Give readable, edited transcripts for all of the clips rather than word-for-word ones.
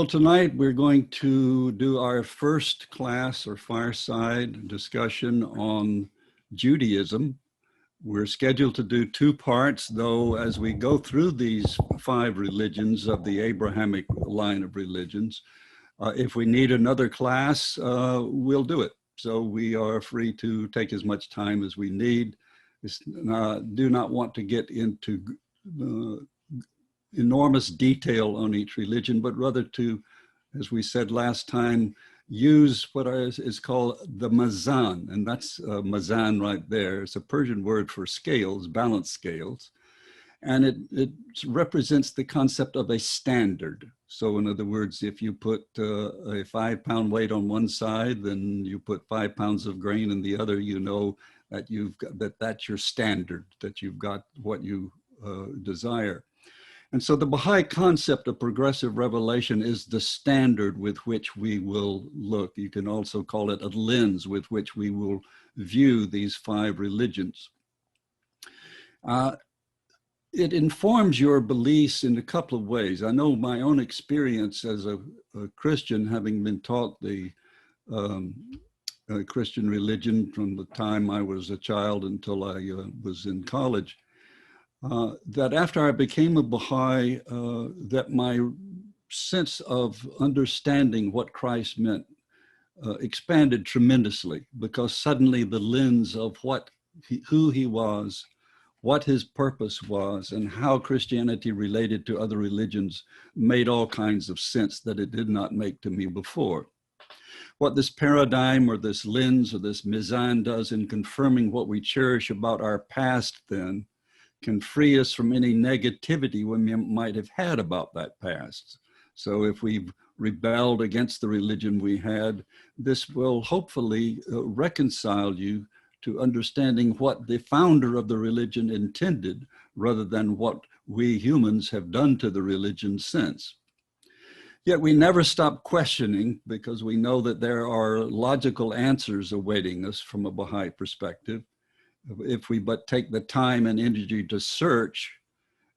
Well, tonight we're going to do our first class or fireside discussion on Judaism. We're scheduled to do two parts, though, as we go through these five religions of the Abrahamic line of religions. If we need another class, we'll do it. So we are free to take as much time as we need. Do not want to get into enormous detail on each religion, but rather to, as we said last time, use what is called the Mizan, and that's Mizan right there. It's a Persian word for scales, balance scales, and it represents the concept of a standard. So in other words, if you put a 5-pound weight on one side, then you put 5 pounds of grain in the other, you know that that's your standard, that you've got what you desire. And so the Baha'i concept of progressive revelation is the standard with which we will look. You can also call it a lens with which we will view these five religions. It informs your beliefs in a couple of ways. I know my own experience as a Christian, having been taught the Christian religion from the time I was a child until I was in college. That after I became a Baha'i, that my sense of understanding what Christ meant expanded tremendously, because suddenly the lens of who he was, what his purpose was, and how Christianity related to other religions made all kinds of sense that it did not make to me before. What this paradigm or this lens or this Mizan does in confirming what we cherish about our past then can free us from any negativity we might have had about that past. So if we've rebelled against the religion we had, this will hopefully reconcile you to understanding what the founder of the religion intended, rather than what we humans have done to the religion since. Yet we never stop questioning, because we know that there are logical answers awaiting us from a Baha'i perspective, if we but take the time and energy to search,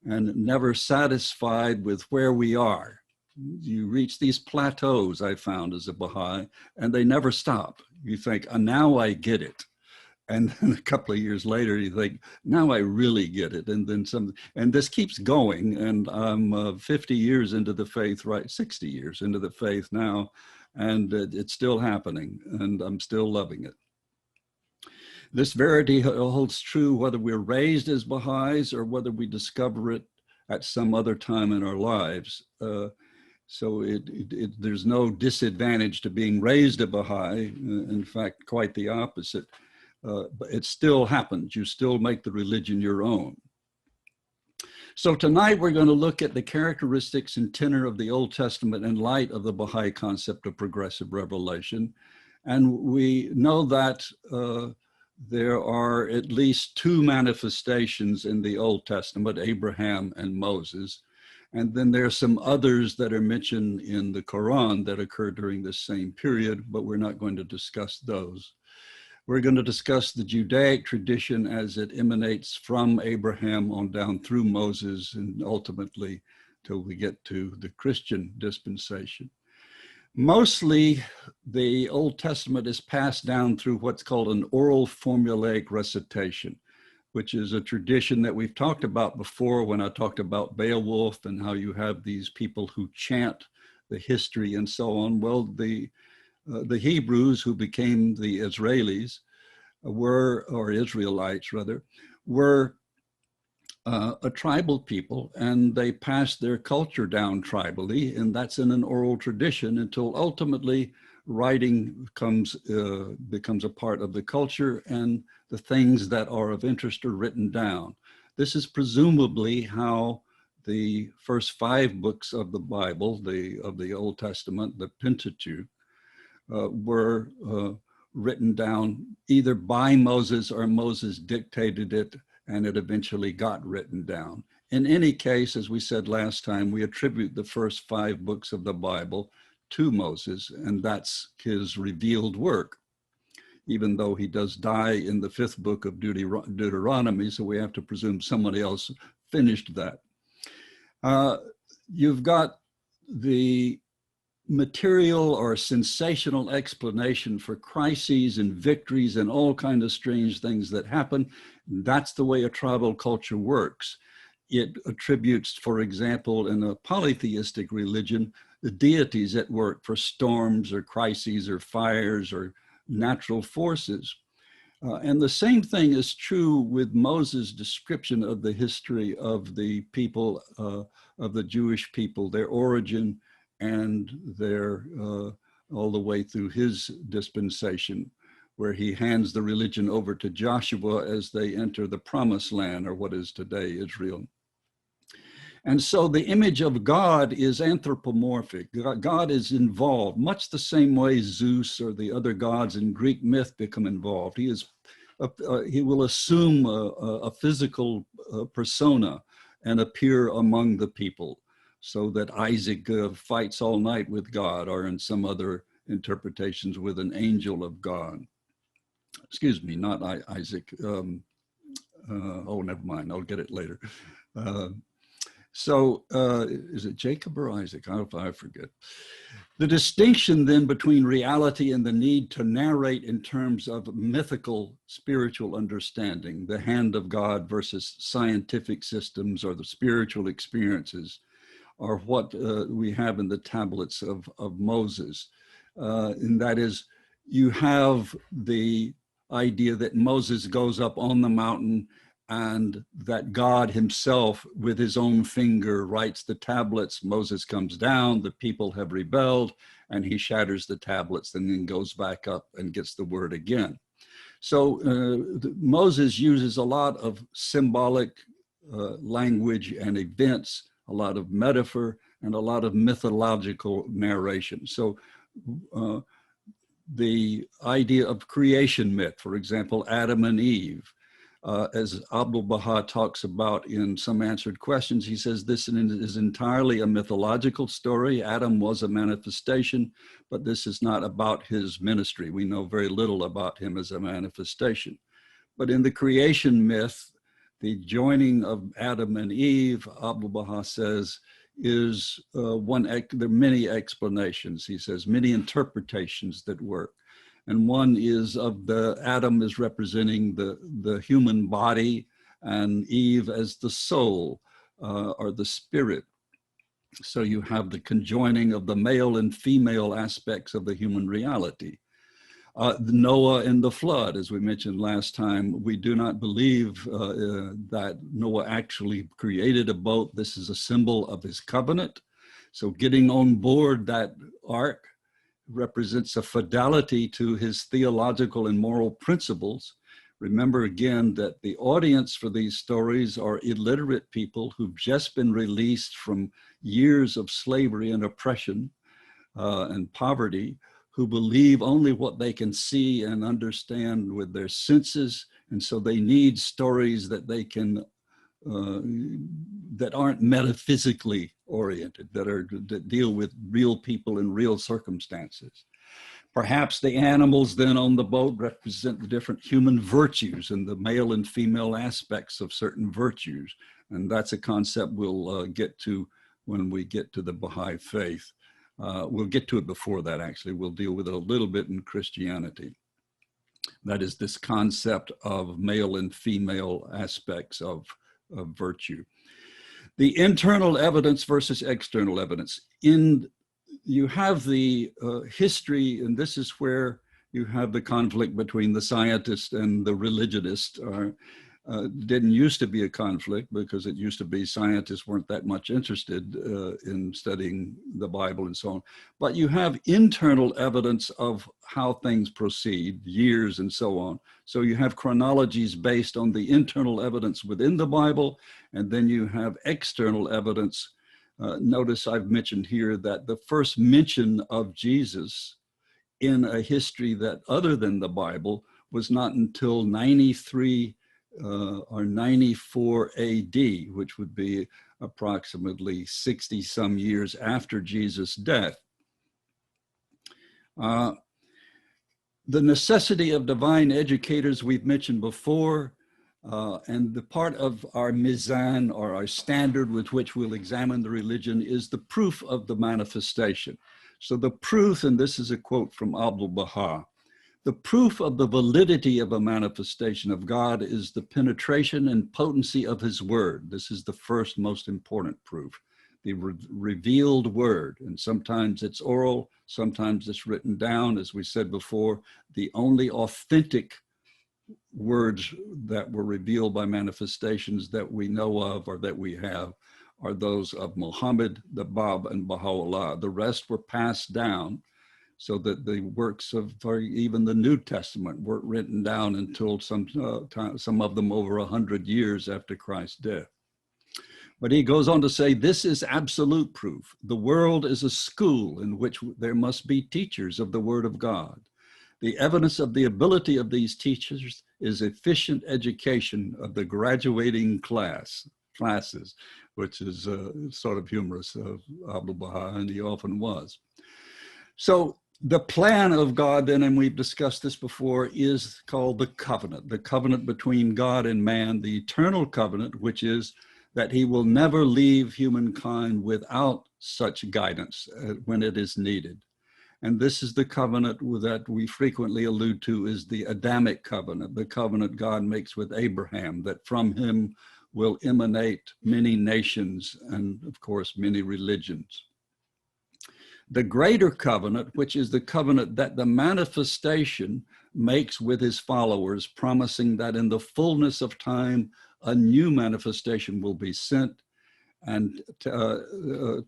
and never satisfied with where we are. You reach these plateaus, I found as a Baha'i, and they never stop. You think, now I get it. And then a couple of years later, you think, now I really get it. And then and this keeps going. And I'm 50 years into the faith, right? 60 years into the faith now. And it's still happening, and I'm still loving it. This verity holds true whether we're raised as Baha'is or whether we discover it at some other time in our lives. So there's no disadvantage to being raised a Baha'i. In fact, quite the opposite. But it still happens. You still make the religion your own. So tonight we're going to look at the characteristics and tenor of the Old Testament in light of the Baha'i concept of progressive revelation. And we know that there are at least two manifestations in the Old Testament, Abraham and Moses. And then there are some others that are mentioned in the Quran that occurred during this same period, but we're not going to discuss those. We're going to discuss the Judaic tradition as it emanates from Abraham on down through Moses, and ultimately till we get to the Christian dispensation. Mostly, the Old Testament is passed down through what's called an oral formulaic recitation, which is a tradition that we've talked about before when I talked about Beowulf and how you have these people who chant the history and so on. Well, the Hebrews, who became the Israelis, or Israelites rather, were a tribal people, and they passed their culture down tribally, and that's in an oral tradition until ultimately writing becomes a part of the culture, and the things that are of interest are written down. This is presumably how the first 5 books of the Bible, of the Old Testament, the Pentateuch, were written down either by Moses or Moses dictated it, and it eventually got written down. In any case, as we said last time, we attribute the first 5 books of the Bible to Moses, and that's his revealed work, even though he does die in the 5th book of Deuteronomy, so we have to presume somebody else finished that. You've got the material or sensational explanation for crises and victories and all kinds of strange things that happen. That's the way a tribal culture works. It attributes, for example, in a polytheistic religion, the deities at work for storms or crises or fires or natural forces. And the same thing is true with Moses' description of the history of the people, of the Jewish people, their origin, and their all the way through his dispensation, where he hands the religion over to Joshua as they enter the promised land, or what is today Israel. And so the image of God is anthropomorphic. God is involved, much the same way Zeus or the other gods in Greek myth become involved. He will assume a physical persona and appear among the people, so that Isaac fights all night with God, or in some other interpretations with an angel of God. Excuse me, not Isaac. Oh, never mind, I'll get it later. Is it Jacob or Isaac? I forget. The distinction then between reality and the need to narrate in terms of mythical spiritual understanding, the hand of God versus scientific systems or the spiritual experiences, are what we have in the tablets of Moses. And that is, you have the idea that Moses goes up on the mountain and that God himself with his own finger writes the tablets. Moses comes down, the people have rebelled, and he shatters the tablets and then goes back up and gets the word again. So Moses uses a lot of symbolic language and events, a lot of metaphor, and a lot of mythological narration. So the idea of creation myth, for example, Adam and Eve, as Abdu'l-Baha talks about in Some Answered Questions, he says this is entirely a mythological story. Adam was a manifestation, but this is not about his ministry. We know very little about him as a manifestation. But in the creation myth, the joining of Adam and Eve, Abdu'l-Baha says, is there are many explanations. He says many interpretations that work. And one is of the Adam is representing the human body and Eve as the soul or the spirit. So you have the conjoining of the male and female aspects of the human reality. Noah and the flood, as we mentioned last time, we do not believe that Noah actually created a boat. This is a symbol of his covenant. So getting on board that ark represents a fidelity to his theological and moral principles. Remember again that the audience for these stories are illiterate people who've just been released from years of slavery and oppression and poverty, who believe only what they can see and understand with their senses. And so they need stories that they can, that aren't metaphysically oriented, that deal with real people and real circumstances. Perhaps the animals then on the boat represent the different human virtues and the male and female aspects of certain virtues. And that's a concept we'll get to when we get to the Baha'i faith. We'll get to it before that, actually. We'll deal with it a little bit in Christianity. That is this concept of male and female aspects of virtue. The internal evidence versus external evidence. You have the history, and this is where you have the conflict between the scientist and the religionist. Didn't used to be a conflict because it used to be scientists weren't that much interested in studying the Bible and so on. But you have internal evidence of how things proceed, years and so on. So you have chronologies based on the internal evidence within the Bible, and then you have external evidence. Notice I've mentioned here that the first mention of Jesus in a history that other than the Bible was not until 93 or 94 AD, which would be approximately 60 some years after Jesus' death. The necessity of divine educators we've mentioned before, and the part of our Mizan, or our standard with which we'll examine the religion, is the proof of the manifestation. So the proof, and this is a quote from Abdu'l-Baha, the proof of the validity of a manifestation of God is the penetration and potency of his word. This is the first most important proof, the revealed word. And sometimes it's oral, sometimes it's written down. As we said before, the only authentic words that were revealed by manifestations that we know of or that we have are those of Muhammad, the Bab, and Baha'u'llah. The rest were passed down, so that the works of even the New Testament weren't written down until some of them over 100 years after Christ's death. But he goes on to say, this is absolute proof. The world is a school in which there must be teachers of the word of God. The evidence of the ability of these teachers is efficient education of the graduating classes, which is sort of humorous of Abdu'l-Baha, and he often was. So the plan of God then, and we've discussed this before, is called the covenant between God and man, the eternal covenant, which is that he will never leave humankind without such guidance when it is needed. And this is the covenant that we frequently allude to as the Adamic covenant, the covenant God makes with Abraham, that from him will emanate many nations and, of course, many religions. The greater covenant, which is the covenant that the manifestation makes with his followers, promising that in the fullness of time, a new manifestation will be sent, and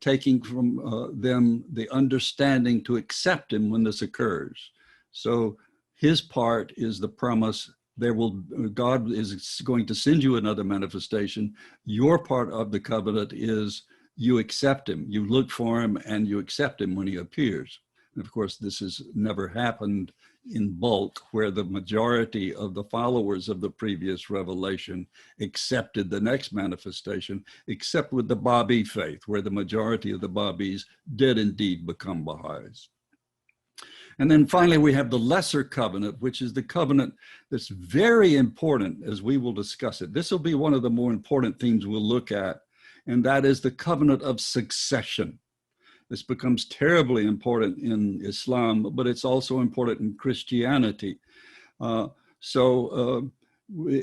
taking from them the understanding to accept him when this occurs. So his part is the promise, God is going to send you another manifestation. Your part of the covenant is you accept him, you look for him, and you accept him when he appears. And of course, this has never happened in bulk, where the majority of the followers of the previous revelation accepted the next manifestation, except with the Baha'i faith, where the majority of the Baha'is did indeed become Baha'is. And then finally, we have the lesser covenant, which is the covenant that's very important, as we will discuss it. This will be one of the more important themes we'll look at, and that is the covenant of succession. This becomes terribly important in Islam, but it's also important in Christianity.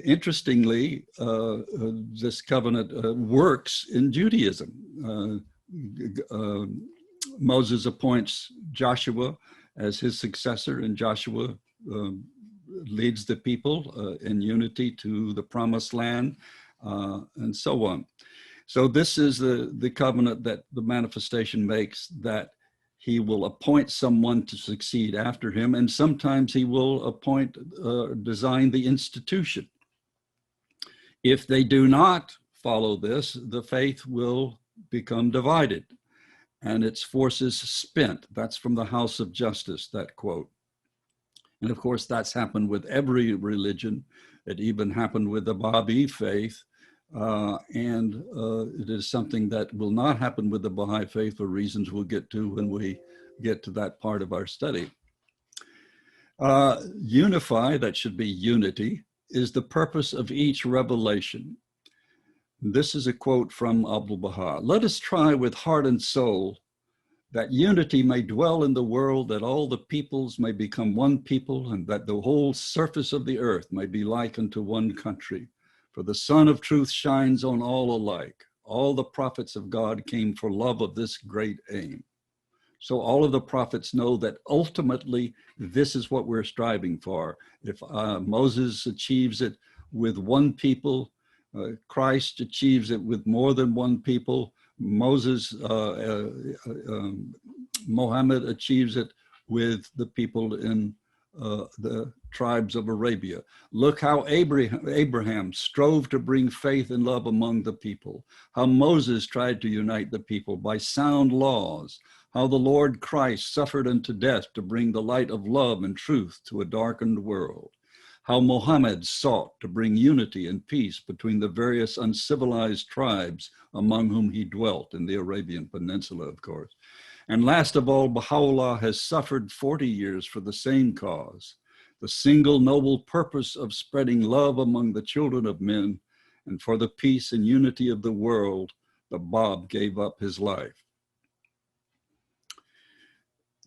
Interestingly, this covenant works in Judaism. Moses appoints Joshua as his successor, and Joshua leads the people in unity to the promised land, and so on. So this is the covenant that the manifestation makes, that he will appoint someone to succeed after him, and sometimes he will appoint, design the institution. If they do not follow this, the faith will become divided and its forces spent. That's from the House of Justice, that quote. And of course, that's happened with every religion. It even happened with the Baha'i faith. It is something that will not happen with the Baha'i faith for reasons we'll get to when we get to that part of our study. Unify, that should be unity, is the purpose of each revelation. This is a quote from Abdu'l-Baha. Let us try with heart and soul that unity may dwell in the world, that all the peoples may become one people, and that the whole surface of the earth may be likened to one country. For the sun of truth shines on all alike. All the prophets of God came for love of this great aim. So all of the prophets know that ultimately this is what we're striving for. If Moses achieves it with one people, Christ achieves it with more than one people. Mohammed achieves it with the people in the tribes of Arabia. Look how Abraham strove to bring faith and love among the people, how Moses tried to unite the people by sound laws, how the Lord Christ suffered unto death to bring the light of love and truth to a darkened world, how Muhammad sought to bring unity and peace between the various uncivilized tribes among whom he dwelt in the Arabian Peninsula, of course. And last of all, Baha'u'llah has suffered 40 years for the same cause, the single noble purpose of spreading love among the children of men, and for the peace and unity of the world, the Bab gave up his life.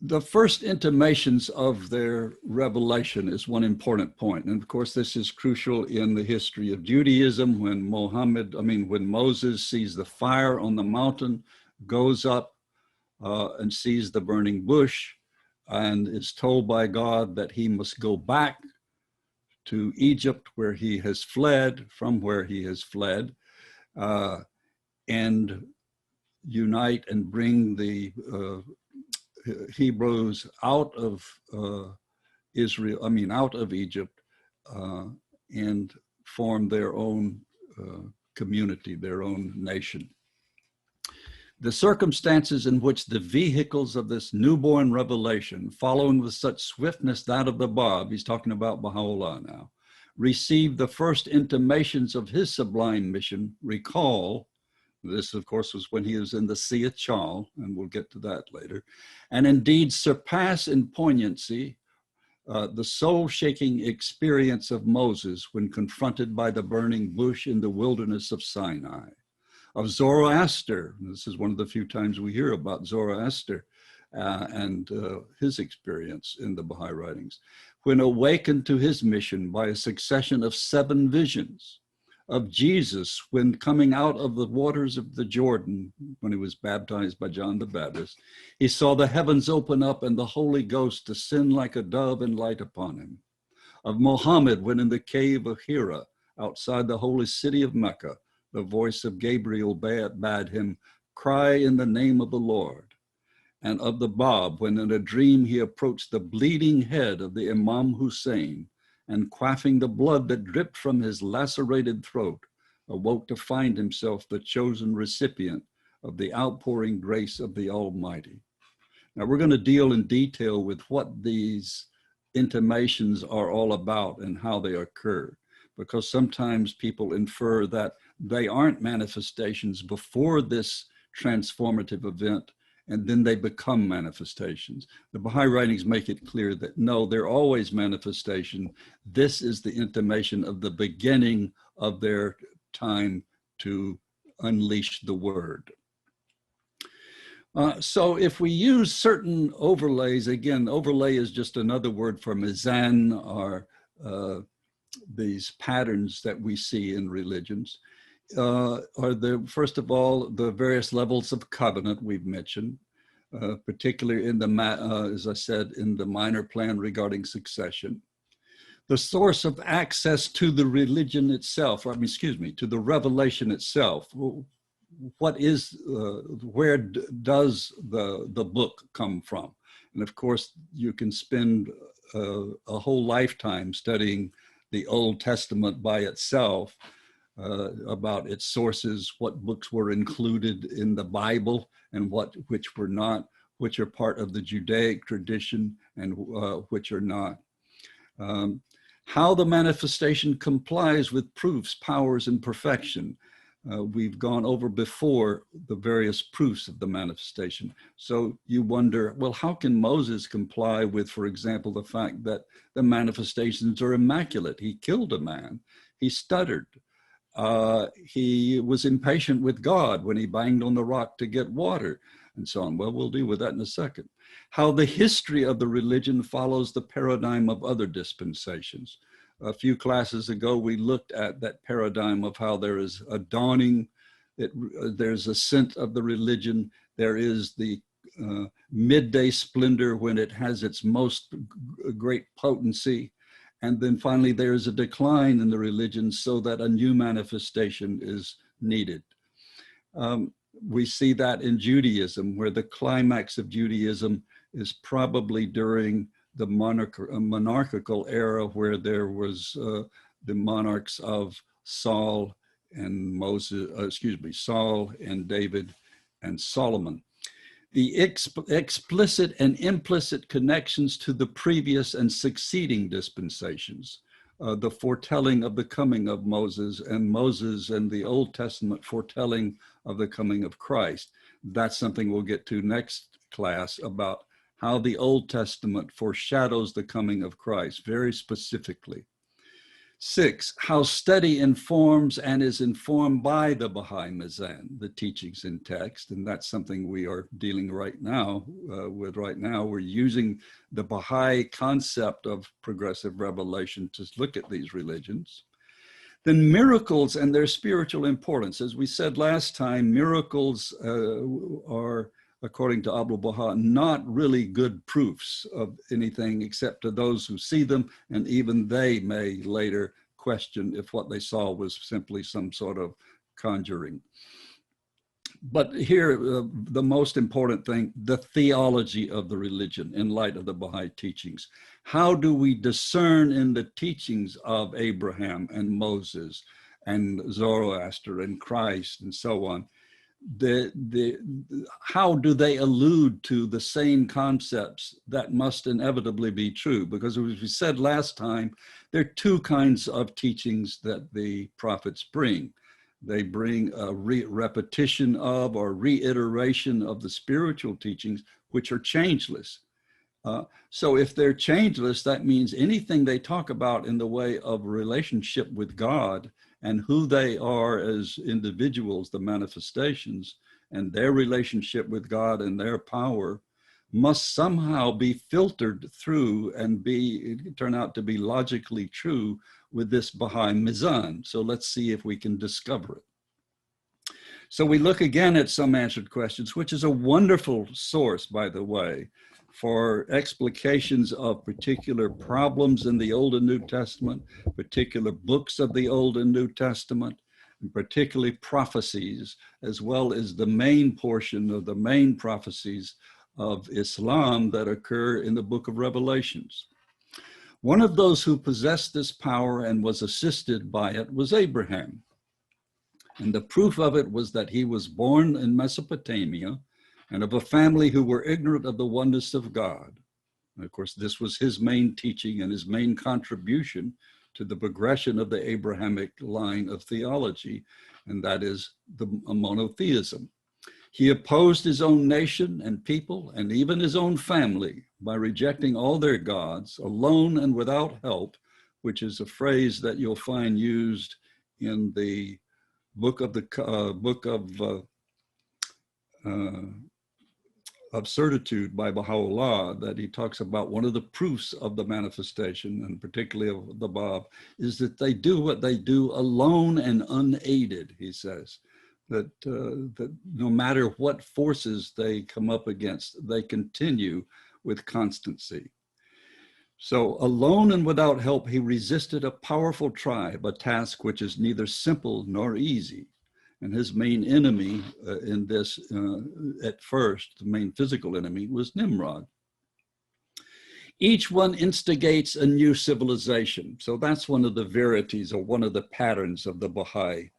The first intimations of their revelation is one important point. And of course, this is crucial in the history of Judaism when when Moses sees the fire on the mountain, goes up and sees the burning bush and is told by God that he must go back to Egypt where he has fled, and unite and bring the Hebrews out of out of Egypt, and form their own community, their own nation. The circumstances in which the vehicles of this newborn revelation, following with such swiftness that of the Bab, he's talking about Baha'u'llah now, received the first intimations of his sublime mission, recall. This, of course, was when he was in the Sea of Chal, and we'll get to that later, and indeed surpass in poignancy the soul-shaking experience of Moses when confronted by the burning bush in the wilderness of Sinai, of Zoroaster. This is one of the few times we hear about Zoroaster and his experience in the Baha'i writings, when awakened to his mission by a succession of 7 visions, of Jesus when coming out of the waters of the Jordan, when he was baptized by John the Baptist, he saw the heavens open up and the Holy Ghost descend like a dove and light upon him. Of Muhammad when in the cave of Hira, outside the holy city of Mecca, the voice of Gabriel bade him cry in the name of the Lord. And of the Bab when in a dream he approached the bleeding head of the Imam Hussein, and quaffing the blood that dripped from his lacerated throat, awoke to find himself the chosen recipient of the outpouring grace of the Almighty. Now we're going to deal in detail with what these intimations are all about and how they occur, because sometimes people infer that they aren't manifestations before this transformative event, and then they become manifestations. The Baha'i writings make it clear that no, they're always manifestation. This is the intimation of the beginning of their time to unleash the word. So if we use certain overlays, again, overlay is just another word for Mizan, or these patterns that we see in religions. First of all, the various levels of covenant we've mentioned, particularly in as I said, in the minor plan regarding succession. The source of access to the religion itself, to the revelation itself. What is, where does the book come from? And of course, you can spend a whole lifetime studying the Old Testament by itself, about its sources, what books were included in the Bible and which were not, which are part of the Judaic tradition and which are not. How the manifestation complies with proofs, powers, and perfection. We've gone over before the various proofs of the manifestation. So you wonder, well, how can Moses comply with, for example, the fact that the manifestations are immaculate? He killed a man, he stuttered. He was impatient with God when he banged on the rock to get water, and so on. Well, we'll deal with that in a second. How the history of the religion follows the paradigm of other dispensations. A few classes ago, we looked at that paradigm of how there is a dawning, there's ascent of the religion, there is the midday splendor when it has its most great potency, and then finally there is a decline in the religion so that a new manifestation is needed. We see that in Judaism, where the climax of Judaism is probably during the monarchical era, where there was the monarchs of Saul and Saul and David and Solomon. The explicit and implicit connections to the previous and succeeding dispensations, the foretelling of the coming of Moses and the Old Testament foretelling of the coming of Christ. That's something we'll get to next class, about how the Old Testament foreshadows the coming of Christ very specifically. 6, how study informs and is informed by the Baha'i Mizan, the teachings in text. And that's something we are dealing right now with right now. We're using the Baha'i concept of progressive revelation to look at these religions. Then miracles and their spiritual importance. As we said last time, miracles are, according to Abdul Baha, not really good proofs of anything except to those who see them, and even they may later question if what they saw was simply some sort of conjuring. But here, the most important thing, the theology of the religion in light of the Baha'i teachings. How do we discern in the teachings of Abraham and Moses and Zoroaster and Christ and so on, how do they allude to the same concepts that must inevitably be true? Because as we said last time, there are two kinds of teachings that the prophets bring. They bring a repetition of or reiteration of the spiritual teachings, which are changeless. So if they're changeless, that means anything they talk about in the way of relationship with God and who they are as individuals, the manifestations, and their relationship with God and their power must somehow be filtered through and turn out to be logically true with this Baha'i Mizan. So let's see if we can discover it. So we look again at Some Answered Questions, which is a wonderful source, by the way, for explications of particular problems in the Old and New Testament, particular books of the Old and New Testament, and particularly prophecies, as well as the main portion of the main prophecies of Islam that occur in the book of Revelations. One of those who possessed this power and was assisted by it was Abraham. And the proof of it was that he was born in Mesopotamia and of a family who were ignorant of the oneness of God. And of course, this was his main teaching and his main contribution to the progression of the Abrahamic line of theology, and that is the monotheism. He opposed his own nation and people and even his own family by rejecting all their gods, alone and without help, which is a phrase that you'll find used in the book of Certitude by Baha'u'llah, that he talks about one of the proofs of the manifestation, and particularly of the Bab, is that they do what they do alone and unaided, he says. That no matter what forces they come up against, they continue with constancy. So alone and without help, he resisted a powerful tribe, a task which is neither simple nor easy. And his main enemy in this, at first, the main physical enemy was Nimrod. Each one instigates a new civilization. So that's one of the verities or one of the patterns of the Baha'i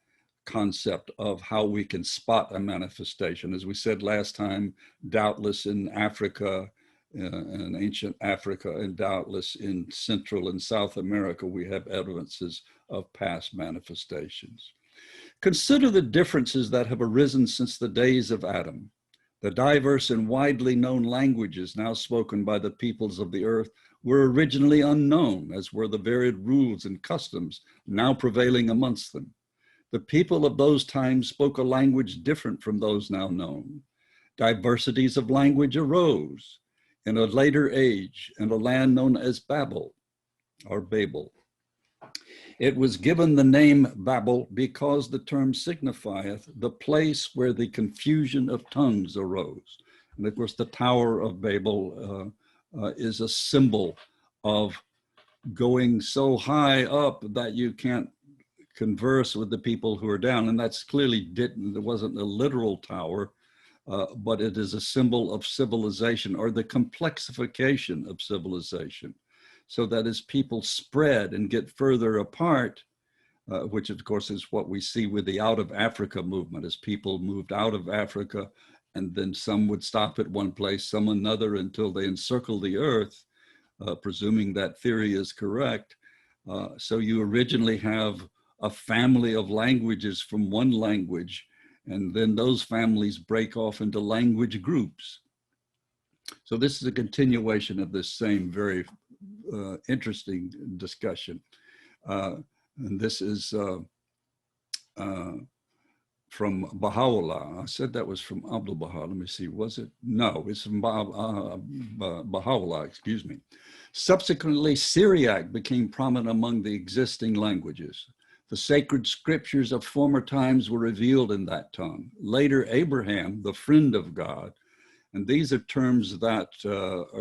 concept of how we can spot a manifestation. As we said last time, doubtless in Africa, in ancient Africa, and doubtless in Central and South America, we have evidences of past manifestations. Consider the differences that have arisen since the days of Adam. The diverse and widely known languages now spoken by the peoples of the earth were originally unknown, as were the varied rules and customs now prevailing amongst them. The people of those times spoke a language different from those now known. Diversities of language arose in a later age in a land known as Babel, or Babel. It was given the name Babel because the term signifieth the place where the confusion of tongues arose. And of course, the Tower of Babel is a symbol of going so high up that you can't converse with the people who are down. And that's clearly there wasn't a literal tower, but it is a symbol of civilization, or the complexification of civilization. So that as people spread and get further apart, which of course is what we see with the out of Africa movement, as people moved out of Africa, and then some would stop at one place, some another, until they encircle the earth, presuming that theory is correct. So you originally have a family of languages from one language, and then those families break off into language groups. So this is a continuation of this same very interesting discussion. And this is from Baha'u'llah. I said that was from Abdul Baha. Let me see, was it? No, it's from Baha'u'llah, excuse me. Subsequently, Syriac became prominent among the existing languages. The sacred scriptures of former times were revealed in that tongue. Later, Abraham, the friend of God, and these are terms that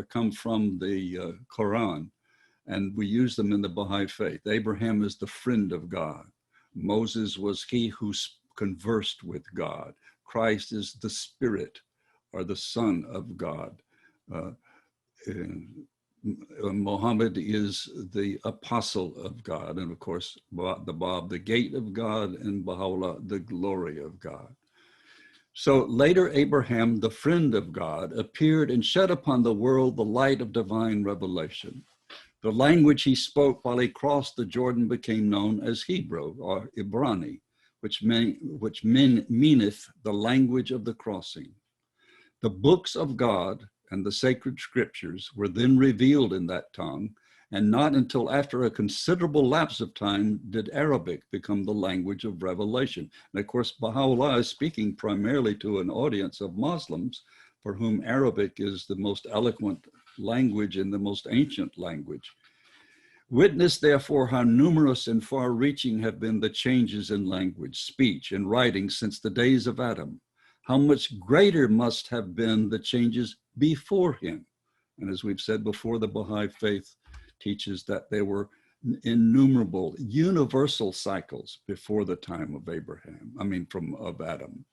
come from the Quran, and we use them in the Baha'i faith. Abraham is the friend of God. Moses was he who conversed with God. Christ is the Spirit or the Son of God. Muhammad is the apostle of God. And of course, the Bab, the gate of God, and Baha'u'llah, the glory of God. So later, Abraham, the friend of God, appeared and shed upon the world the light of divine revelation. The language he spoke while he crossed the Jordan became known as Hebrew or Ibrani, which meaneth the language of the crossing. The books of God and the sacred scriptures were then revealed in that tongue, and not until after a considerable lapse of time did Arabic become the language of revelation. And of course, Baha'u'llah is speaking primarily to an audience of Muslims for whom Arabic is the most eloquent language and the most ancient language. Witness, therefore, how numerous and far-reaching have been the changes in language, speech, and writing since the days of Adam. How much greater must have been the changes before him. And as we've said before, the Baha'i faith teaches that there were innumerable, universal cycles before the time of of Adam.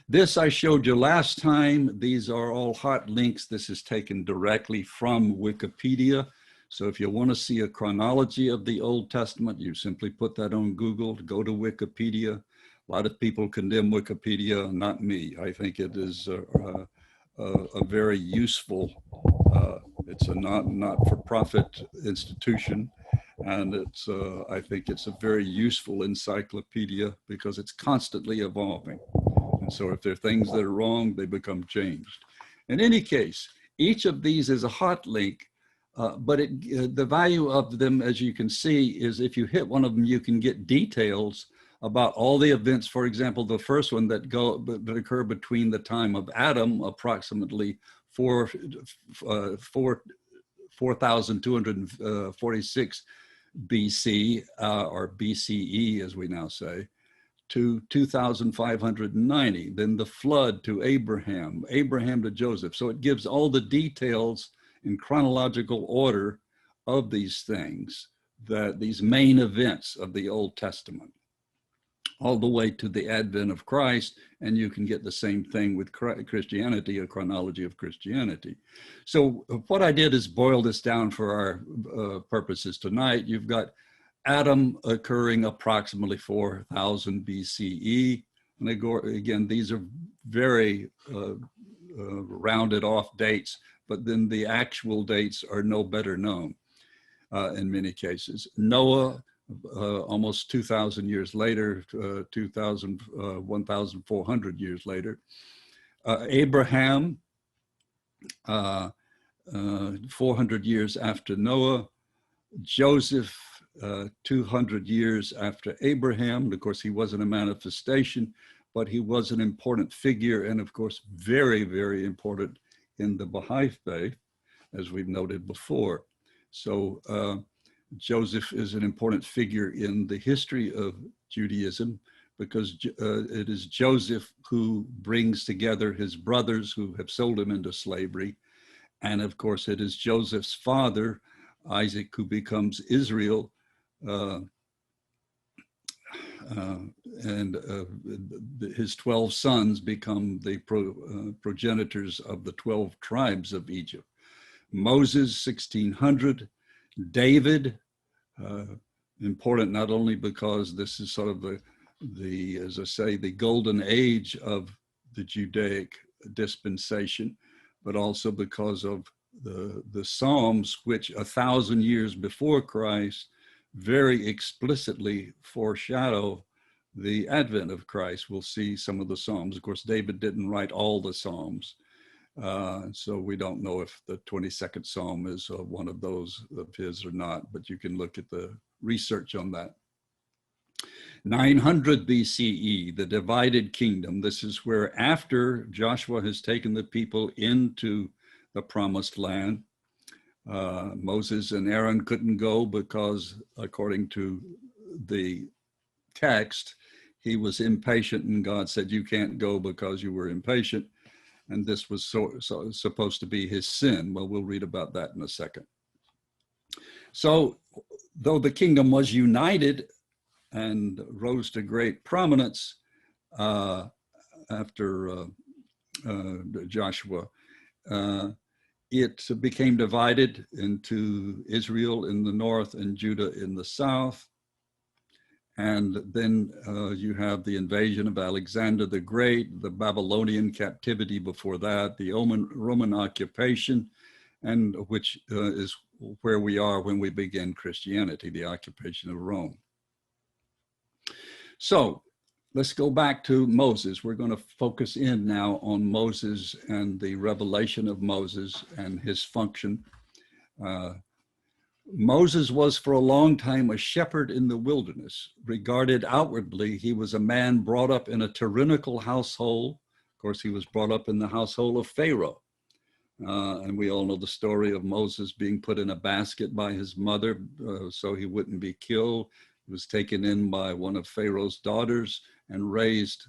This I showed you last time. These are all hot links. This is taken directly from Wikipedia. So if you want to see a chronology of the Old Testament, you simply put that on Google, go to Wikipedia. A lot of people condemn Wikipedia, not me. I think it is a very useful, it's a not-for-profit institution. And it's, I think it's a very useful encyclopedia because it's constantly evolving. And so if there are things that are wrong, they become changed. In any case, each of these is a hot link, but the value of them, as you can see, is if you hit one of them, you can get details about all the events. For example, the first one that occur between the time of Adam, approximately 4,246 BC, or BCE, as we now say, to 2,590, then the flood to Abraham, Abraham to Joseph. So it gives all the details in chronological order of these things, these main events of the Old Testament, all the way to the advent of Christ. And you can get the same thing with Christianity, a chronology of Christianity. So what I did is boil this down for our purposes tonight. You've got Adam occurring approximately 4,000 BCE. And again, these are very rounded off dates, but then the actual dates are no better known in many cases. Noah, almost 2,000 years later, 1,400 years later. Abraham, 400 years after Noah. Joseph, 200 years after Abraham. And of course, he wasn't a manifestation, but he was an important figure, and of course, very, very important in the Baha'i faith, as we've noted before. So Joseph is an important figure in the history of Judaism, because it is Joseph who brings together his brothers who have sold him into slavery. And of course, it is Joseph's father, Isaac, who becomes Israel, and his 12 sons become the progenitors of the 12 tribes of Egypt. Moses, 1600. David, important not only because this is sort of the, as I say, the golden age of the Judaic dispensation, but also because of the Psalms, which 1,000 years before Christ very explicitly foreshadow the advent of Christ. We'll see some of the Psalms. Of course, David didn't write all the Psalms, so we don't know if the 22nd Psalm is one of those of his or not, but you can look at the research on that. 900 BCE, the divided kingdom. This is where after Joshua has taken the people into the promised land, Moses and Aaron couldn't go because, according to the text, he was impatient, and God said, you can't go because you were impatient. And this was supposed to be his sin. Well, we'll read about that in a second. So, though the kingdom was united and rose to great prominence after Joshua, it became divided into Israel in the north and Judah in the south. And then you have the invasion of Alexander the Great, the Babylonian captivity before that, the Roman occupation, and which is where we are when we begin Christianity, the occupation of Rome. So let's go back to Moses. We're going to focus in now on Moses and the revelation of Moses and his function. Moses was for a long time a shepherd in the wilderness. Regarded outwardly, he was a man brought up in a tyrannical household. Of course, he was brought up in the household of Pharaoh. And we all know the story of Moses being put in a basket by his mother so he wouldn't be killed. He was taken in by one of Pharaoh's daughters and raised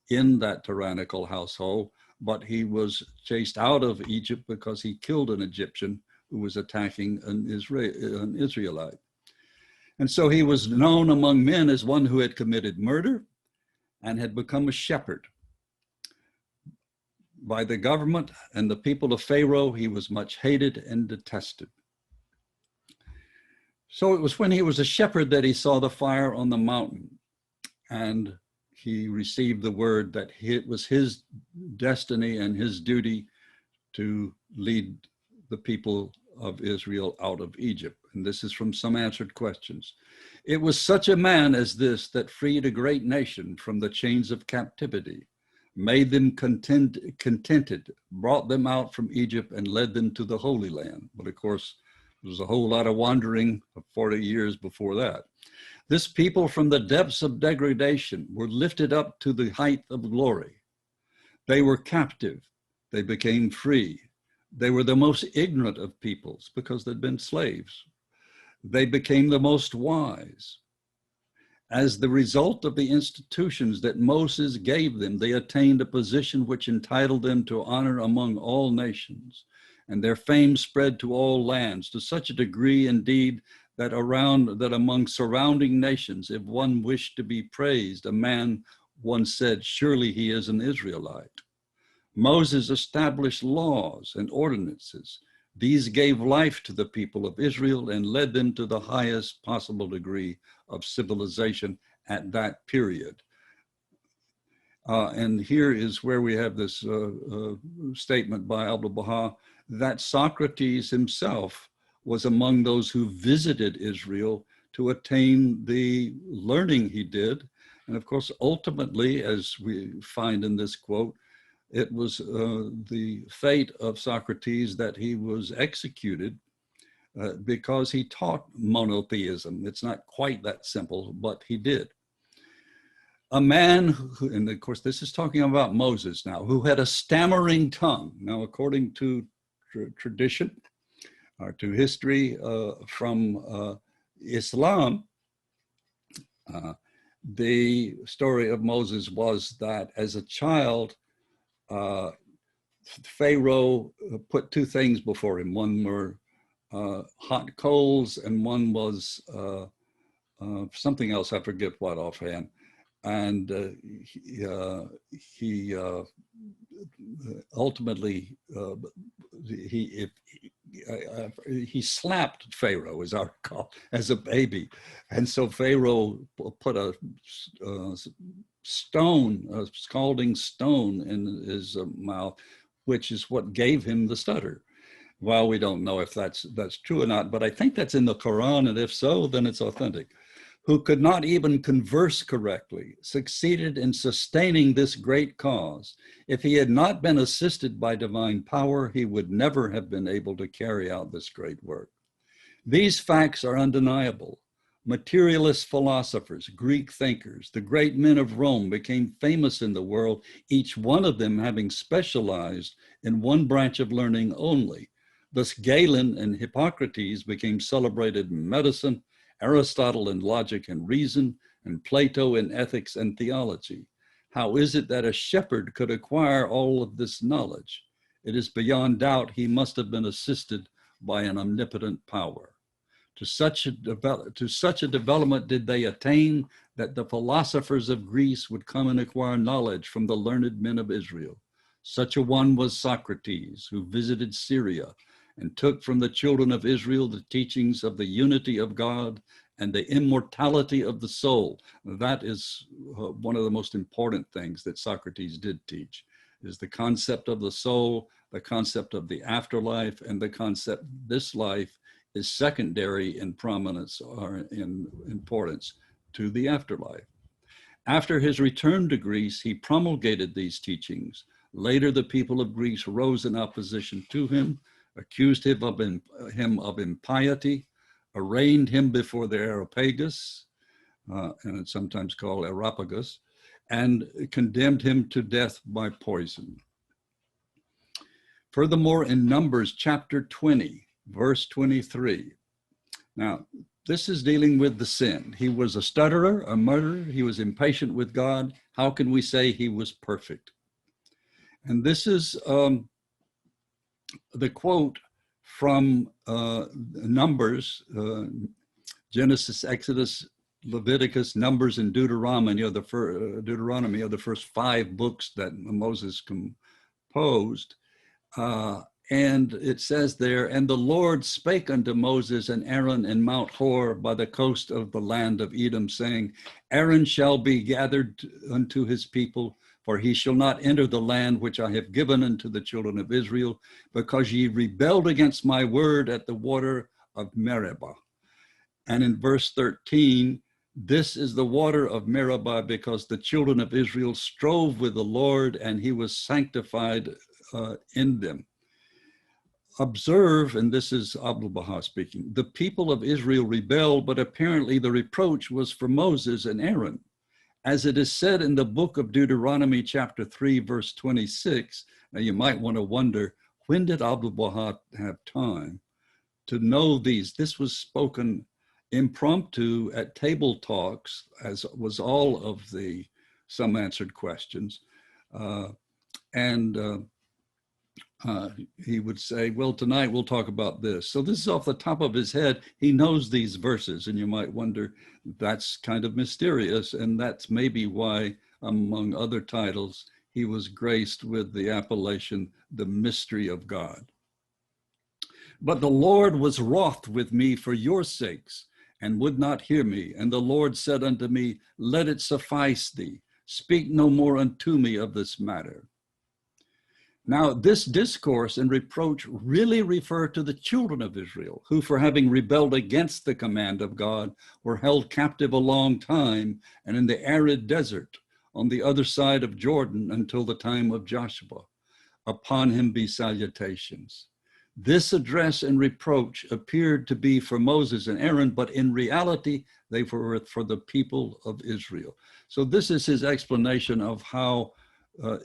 in that tyrannical household. But he was chased out of Egypt because he killed an Egyptian who was attacking an Israelite. And so he was known among men as one who had committed murder and had become a shepherd. By the government and the people of Pharaoh, he was much hated and detested. So it was when he was a shepherd that he saw the fire on the mountain, and he received the word that it was his destiny and his duty to lead the people of Israel out of Egypt. And this is from Some Answered Questions. It was such a man as this that freed a great nation from the chains of captivity, made them contented, brought them out from Egypt and led them to the Holy Land. But of course, there was a whole lot of wandering of 40 years before that. This people from the depths of degradation were lifted up to the height of glory. They were captive, they became free. They were the most ignorant of peoples because they'd been slaves. They became the most wise. As the result of the institutions that Moses gave them, they attained a position which entitled them to honor among all nations, and their fame spread to all lands, to such a degree indeed that among surrounding nations, if one wished to be praised, a man once said, surely he is an Israelite. Moses established laws and ordinances. These gave life to the people of Israel and led them to the highest possible degree of civilization at that period. And here is where we have this statement by Abdu'l-Baha that Socrates himself was among those who visited Israel to attain the learning he did. And of course, ultimately, as we find in this quote, it was the fate of Socrates that he was executed because he taught monotheism. It's not quite that simple, but he did. A man who, and of course this is talking about Moses now, who had a stammering tongue. Now, according to tradition or to history from Islam, the story of Moses was that as a child, Pharaoh put two things before him. One were hot coals, and one was something else. I forget what offhand. And he ultimately he slapped Pharaoh, as I recall, as a baby, and so Pharaoh put a stone, a scalding stone, in his mouth, which is what gave him the stutter. Well, we don't know if that's true or not, but I think that's in the Quran, and if so, then it's authentic. Who could not even converse correctly, succeeded in sustaining this great cause. If he had not been assisted by divine power, he would never have been able to carry out this great work. These facts are undeniable. Materialist philosophers, Greek thinkers, the great men of Rome became famous in the world, each one of them having specialized in one branch of learning only. Thus, Galen and Hippocrates became celebrated in medicine, Aristotle in logic and reason, and Plato in ethics and theology. How is it that a shepherd could acquire all of this knowledge? It is beyond doubt he must have been assisted by an omnipotent power. To such a development did they attain that the philosophers of Greece would come and acquire knowledge from the learned men of Israel. Such a one was Socrates, who visited Syria and took from the children of Israel the teachings of the unity of God and the immortality of the soul. That is one of the most important things that Socrates did teach, is the concept of the soul, the concept of the afterlife, and the concept this life is secondary in prominence or in importance to the afterlife. After his return to Greece, he promulgated these teachings. Later, the people of Greece rose in opposition to him, accused him of impiety, arraigned him before the Areopagus, and it's sometimes called Areopagus, and condemned him to death by poison. Furthermore, in Numbers chapter 20, verse 23. Now, this is dealing with the sin. He was a stutterer, a murderer. He was impatient with God. How can we say he was perfect? And this is the quote from Numbers, Genesis, Exodus, Leviticus, Numbers, and Deuteronomy are the first 5 books that Moses composed. And it says there, and the Lord spake unto Moses and Aaron in Mount Hor by the coast of the land of Edom, saying, Aaron shall be gathered unto his people, for he shall not enter the land which I have given unto the children of Israel, because ye rebelled against my word at the water of Meribah. And in verse 13, this is the water of Meribah, because the children of Israel strove with the Lord, and he was sanctified in them. Observe, and this is Abdu'l-Baha speaking, the people of Israel rebelled, but apparently the reproach was for Moses and Aaron. As it is said in the book of Deuteronomy chapter 3, verse 26, now you might want to wonder, when did Abdu'l-Baha have time to know these? This was spoken impromptu at table talks, as was all of the some answered questions. He would say, well, tonight we'll talk about this. So this is off the top of his head. He knows these verses, and you might wonder, that's kind of mysterious. And that's maybe why, among other titles, he was graced with the appellation, the mystery of God. But the Lord was wroth with me for your sakes, and would not hear me. And the Lord said unto me, let it suffice thee. Speak no more unto me of this matter. Now, this discourse and reproach really refer to the children of Israel, who, for having rebelled against the command of God, were held captive a long time and in the arid desert on the other side of Jordan until the time of Joshua. Upon him be salutations. This address and reproach appeared to be for Moses and Aaron, but in reality, they were for the people of Israel. So this is his explanation of how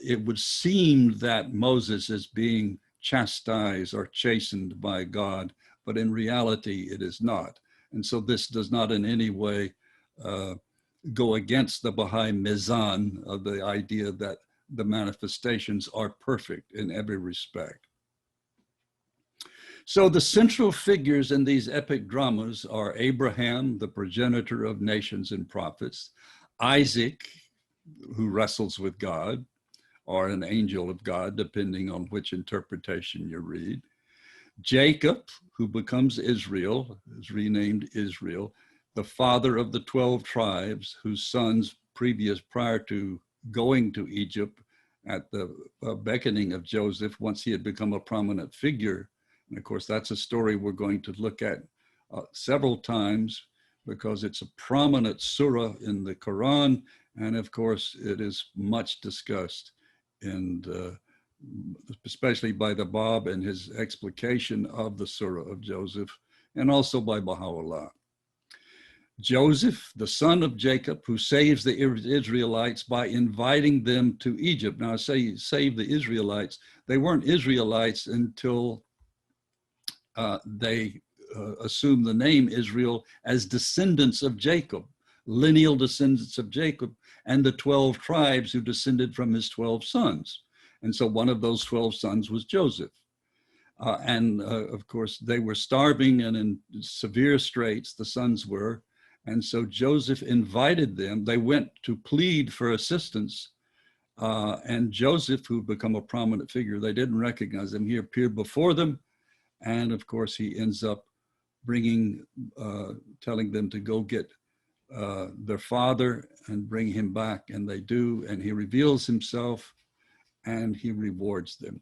it would seem that Moses is being chastised or chastened by God, but in reality, it is not. And so this does not in any way go against the Baha'i Mizan of the idea that the manifestations are perfect in every respect. So the central figures in these epic dramas are Abraham, the progenitor of nations and prophets, Isaac, who wrestles with God, or an angel of God, depending on which interpretation you read. Jacob, who becomes Israel, is renamed Israel, the father of the 12 tribes, whose sons prior to going to Egypt at the beckoning of Joseph, once he had become a prominent figure. And of course, that's a story we're going to look at several times, because it's a prominent surah in the Quran. And of course, it is much discussed, and especially by the Bab and his explication of the surah of Joseph and also by Baha'u'llah. Joseph, the son of Jacob, who saves the Israelites by inviting them to Egypt. Now I say save the Israelites. They weren't Israelites until they assumed the name Israel as descendants of Jacob, lineal descendants of Jacob, and the 12 tribes who descended from his 12 sons. And so one of those 12 sons was Joseph. Of course, they were starving and in severe straits, the sons were. And so Joseph invited them. They went to plead for assistance. And Joseph, who'd become a prominent figure, they didn't recognize him. He appeared before them. And of course, he ends up telling them to go get their father and bring him back. And they do. And he reveals himself and he rewards them.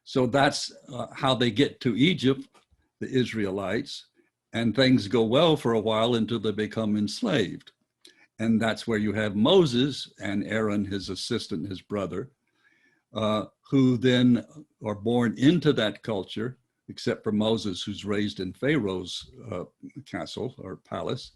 So that's how they get to Egypt, the Israelites. And things go well for a while until they become enslaved. And that's where you have Moses and Aaron, his assistant, his brother, who then are born into that culture, except for Moses, who's raised in Pharaoh's castle or palace,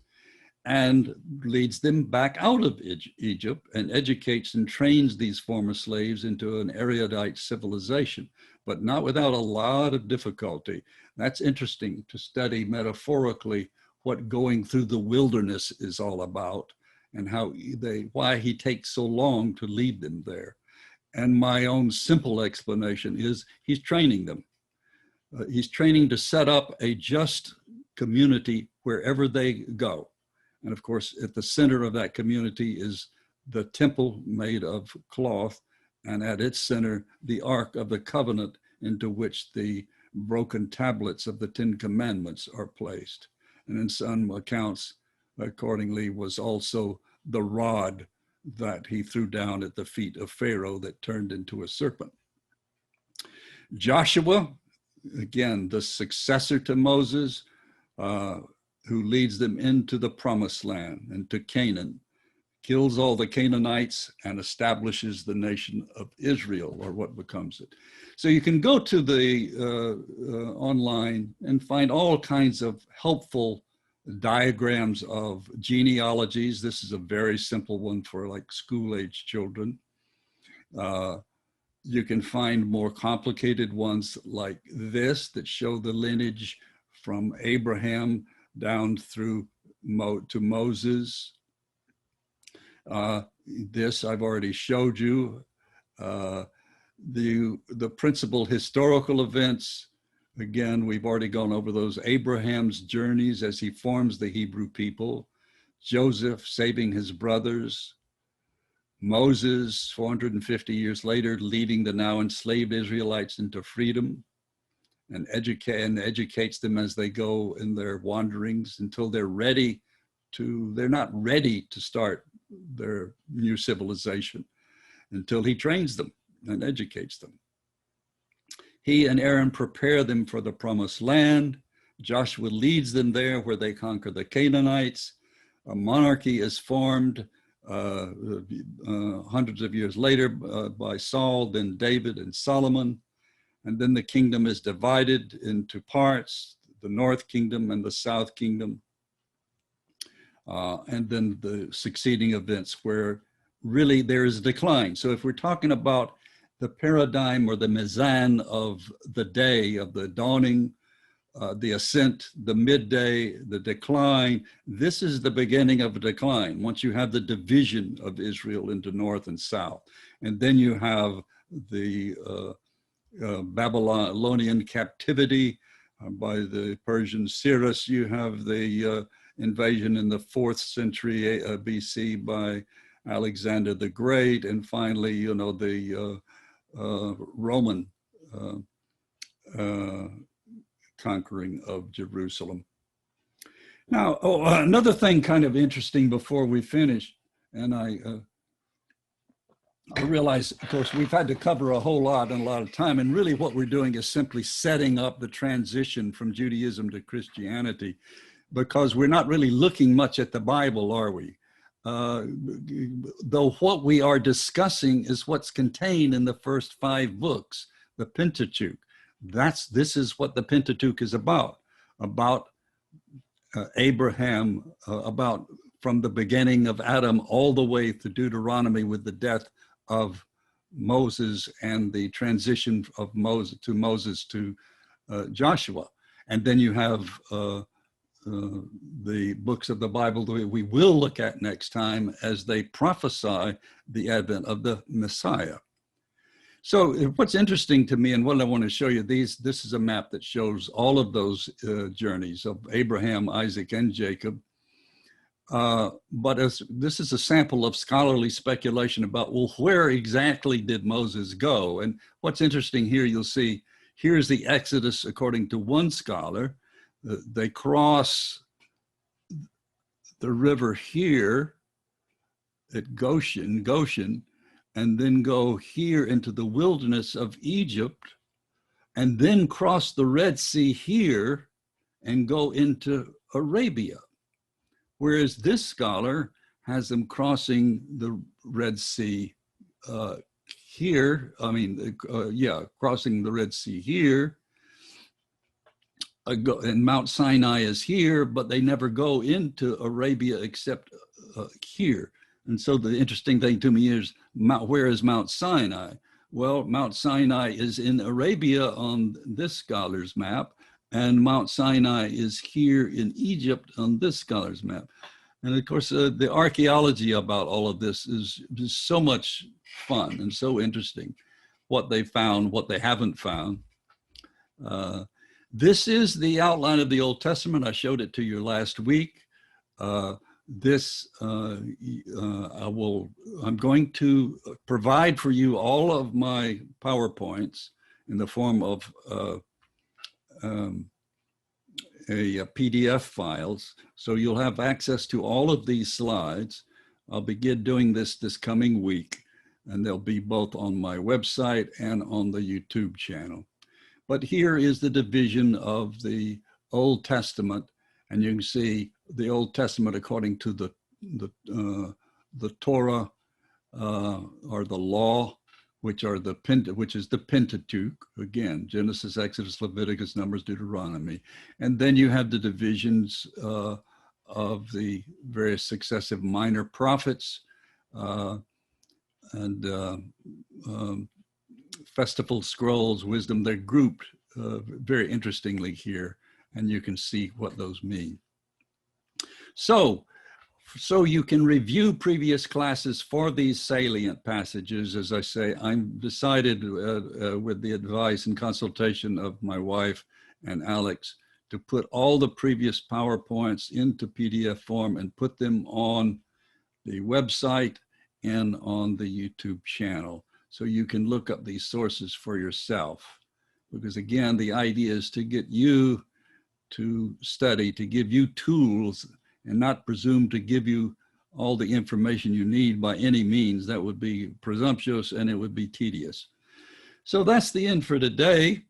and leads them back out of Egypt and educates and trains these former slaves into an erudite civilization, but not without a lot of difficulty. That's interesting to study metaphorically what going through the wilderness is all about and why he takes so long to lead them there. And my own simple explanation is he's training them. He's training to set up a just community wherever they go. And of course, at the center of that community is the temple made of cloth, and at its center, the Ark of the Covenant, into which the broken tablets of the 10 Commandments are placed. And in some accounts, accordingly, was also the rod that he threw down at the feet of Pharaoh that turned into a serpent. Joshua, again, the successor to Moses, who leads them into the promised land and to Canaan, kills all the Canaanites and establishes the nation of Israel, or what becomes it. So you can go to the online and find all kinds of helpful diagrams of genealogies. This is a very simple one for like school-age children. You can find more complicated ones like this that show the lineage from Abraham down through to Moses. This I've already showed you. The principal historical events, again, we've already gone over those. Abraham's journeys as he forms the Hebrew people, Joseph saving his brothers, Moses 450 years later leading the now enslaved Israelites into freedom and educates them as they go in their wanderings until they're not ready to start their new civilization until he trains them and educates them. He and Aaron prepare them for the promised land. Joshua leads them there where they conquer the Canaanites. A monarchy is formed hundreds of years later by Saul, then David and Solomon. And then the kingdom is divided into parts, the north kingdom and the south kingdom. And then the succeeding events where really there is a decline. So if we're talking about the paradigm or the Mizan of the day, of the dawning, the ascent, the midday, the decline, this is the beginning of a decline. Once you have the division of Israel into north and south, and then you have the Babylonian captivity by the Persian Cyrus, you have the invasion in the 4th century BC by Alexander the Great, and finally, the Roman conquering of Jerusalem. Now, another thing kind of interesting before we finish, and I realize, of course, we've had to cover a whole lot and a lot of time, and really what we're doing is simply setting up the transition from Judaism to Christianity, because we're not really looking much at the Bible, are we? Though what we are discussing is what's contained in the first 5 books, the Pentateuch. This is what the Pentateuch is about. about Abraham, about from the beginning of Adam all the way to Deuteronomy with the death of Moses and the transition of Moses to Joshua. And then you have the books of the Bible that we will look at next time as they prophesy the advent of the Messiah. So what's interesting to me and what I want to show you, this is a map that shows all of those journeys of Abraham, Isaac, and Jacob. But this is a sample of scholarly speculation about, well, where exactly did Moses go? And what's interesting here, you'll see, here's the Exodus according to one scholar. They cross the river here at Goshen, and then go here into the wilderness of Egypt, and then cross the Red Sea here and go into Arabia. Whereas this scholar has them crossing the Red Sea here, crossing the Red Sea here, and Mount Sinai is here, but they never go into Arabia except here. And so the interesting thing to me is, where is Mount Sinai? Well, Mount Sinai is in Arabia on this scholar's map, and Mount Sinai is here in Egypt on this scholar's map. And of course, the archaeology about all of this is so much fun and so interesting. What they found, what they haven't found. This is the outline of the Old Testament. I showed it to you last week. I'm going to provide for you all of my PowerPoints in the form of PDF files. So you'll have access to all of these slides. I'll begin doing this coming week, and they'll be both on my website and on the YouTube channel. But here is the division of the Old Testament, and you can see the Old Testament according to the Torah or the law, which is the Pentateuch, again, Genesis, Exodus, Leviticus, Numbers, Deuteronomy. And then you have the divisions of the various successive minor prophets and festival scrolls, wisdom. They're grouped very interestingly here, and you can see what those mean. So you can review previous classes for these salient passages. As I say, I'm decided with the advice and consultation of my wife and Alex to put all the previous PowerPoints into PDF form and put them on the website and on the YouTube channel, so you can look up these sources for yourself. Because again, the idea is to get you to study, to give you tools, and not presume to give you all the information you need by any means. That would be presumptuous and it would be tedious. So that's the end for today.